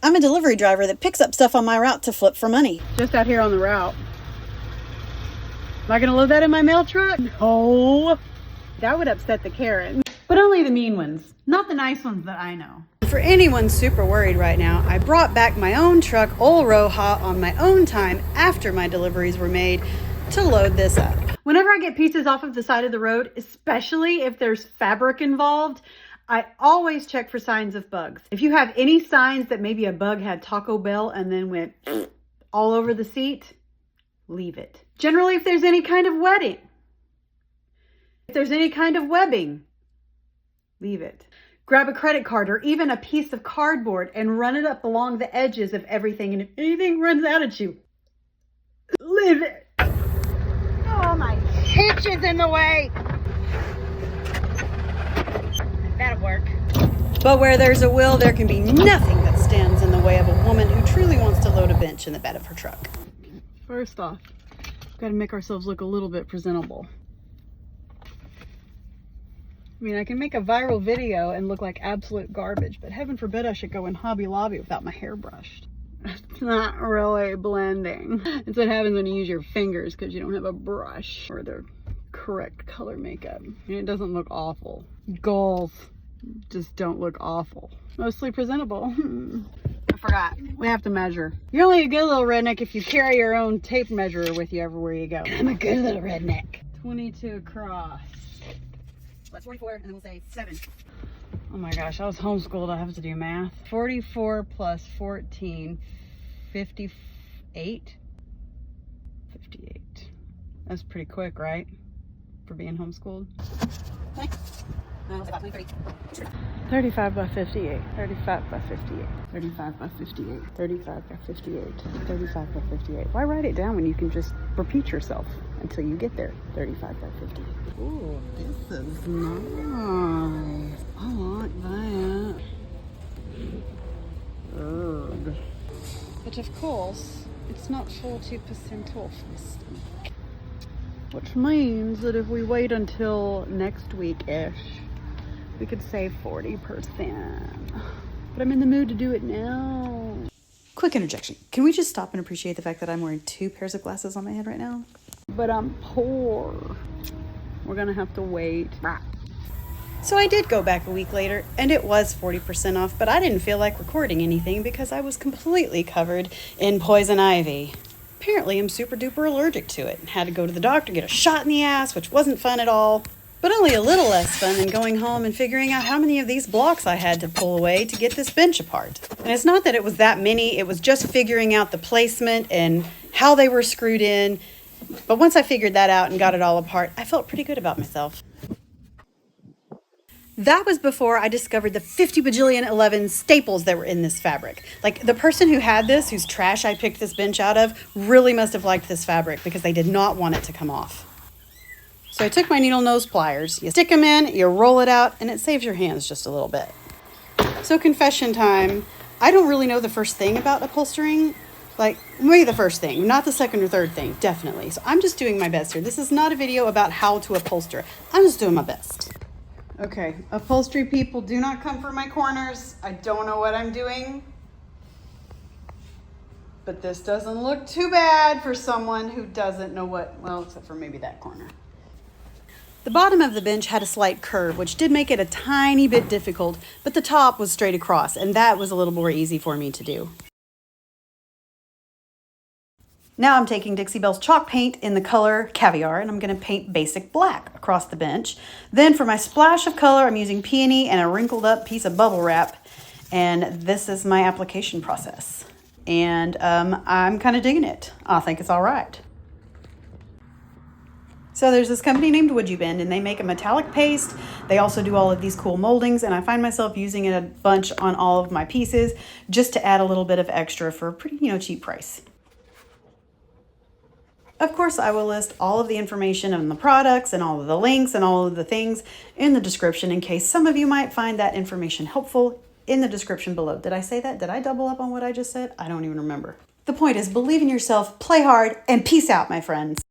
I'm a delivery driver that picks up stuff on my route to flip for money. Just out here on the route. Am I gonna load that in my mail truck? No. That would upset the Karen. But only the mean ones, not the nice ones that I know. For anyone super worried right now, I brought back my own truck, Ol Roja, on my own time after my deliveries were made to load this up. Whenever I get pieces off of the side of the road, especially if there's fabric involved, I always check for signs of bugs. If you have any signs that maybe a bug had Taco Bell and then went all over the seat, leave it. Generally, if there's any kind of webbing, leave it. Grab a credit card or even a piece of cardboard and run it up along the edges of everything. And if anything runs out at you, leave it. Oh, my hitch is in the way. That'll work. But where there's a will, there can be nothing that stands in the way of a woman who truly wants to load a bench in the bed of her truck. First off, we've got to make ourselves look a little bit presentable. I mean, I can make a viral video and look like absolute garbage, but heaven forbid I should go in Hobby Lobby without my hair brushed. It's not really blending. It's what happens when you use your fingers because you don't have a brush or the correct color makeup. And it doesn't look awful. Goals just don't look awful. Mostly presentable. I forgot. We have to measure. You're only a good little redneck if you carry your own tape measure with you everywhere you go. I'm a good little redneck. 22 across. That's 44, and then we'll say 7. Oh my gosh, I was homeschooled. I have to do math. 44 plus 14, 58? 58. That's pretty quick, right? For being homeschooled. Okay. We'll say about 23. 35 by 58, 35 by 58, 35 by 58, 35 by 58, 35 by 58. Why write it down when you can just repeat yourself until you get there? 35 by 58. Ooh, this is nice. I like that. Ugh. But of course, it's not 40% off this week. Which means that if we wait until next week-ish, we could save 40%. But I'm in the mood to do it now. Quick interjection. Can we just stop and appreciate the fact that I'm wearing 2 pairs of glasses on my head right now? But I'm poor. We're gonna have to wait. So I did go back a week later, and it was 40% off, but I didn't feel like recording anything because I was completely covered in poison ivy. Apparently, I'm super duper allergic to it and had to go to the doctor, get a shot in the ass, which wasn't fun at all. But only a little less fun than going home and figuring out how many of these blocks I had to pull away to get this bench apart. And it's not that it was that many, it was just figuring out the placement and how they were screwed in. But once I figured that out and got it all apart, I felt pretty good about myself. That was before I discovered the 50 bajillion 11 staples that were in this fabric. Like, the person who had this, whose trash I picked this bench out of, really must have liked this fabric because they did not want it to come off. So I took my needle nose pliers, you stick them in, you roll it out, and it saves your hands just a little bit. So confession time, I don't really know the first thing about upholstering. Like, maybe the first thing, not the second or third thing, definitely. So I'm just doing my best here. This is not a video about how to upholster. I'm just doing my best. Okay, upholstery people, do not come for my corners. I don't know what I'm doing. But this doesn't look too bad for someone who doesn't know what, well, except for maybe that corner. The bottom of the bench had a slight curve, which did make it a tiny bit difficult, but the top was straight across, and that was a little more easy for me to do. Now I'm taking Dixie Belle's chalk paint in the color Caviar, and I'm going to paint basic black across the bench. Then for my splash of color, I'm using Peony and a wrinkled up piece of bubble wrap, and this is my application process. And I'm kind of digging it. I think it's all right. So there's this company named Would You Bend, and they make a metallic paste. They also do all of these cool moldings, and I find myself using it a bunch on all of my pieces just to add a little bit of extra for a pretty, cheap price. Of course, I will list all of the information on the products and all of the links and all of the things in the description in case some of you might find that information helpful in the description below. Did I say that? Did I double up on what I just said? I don't even remember. The point is, believe in yourself, play hard, and peace out, my friends.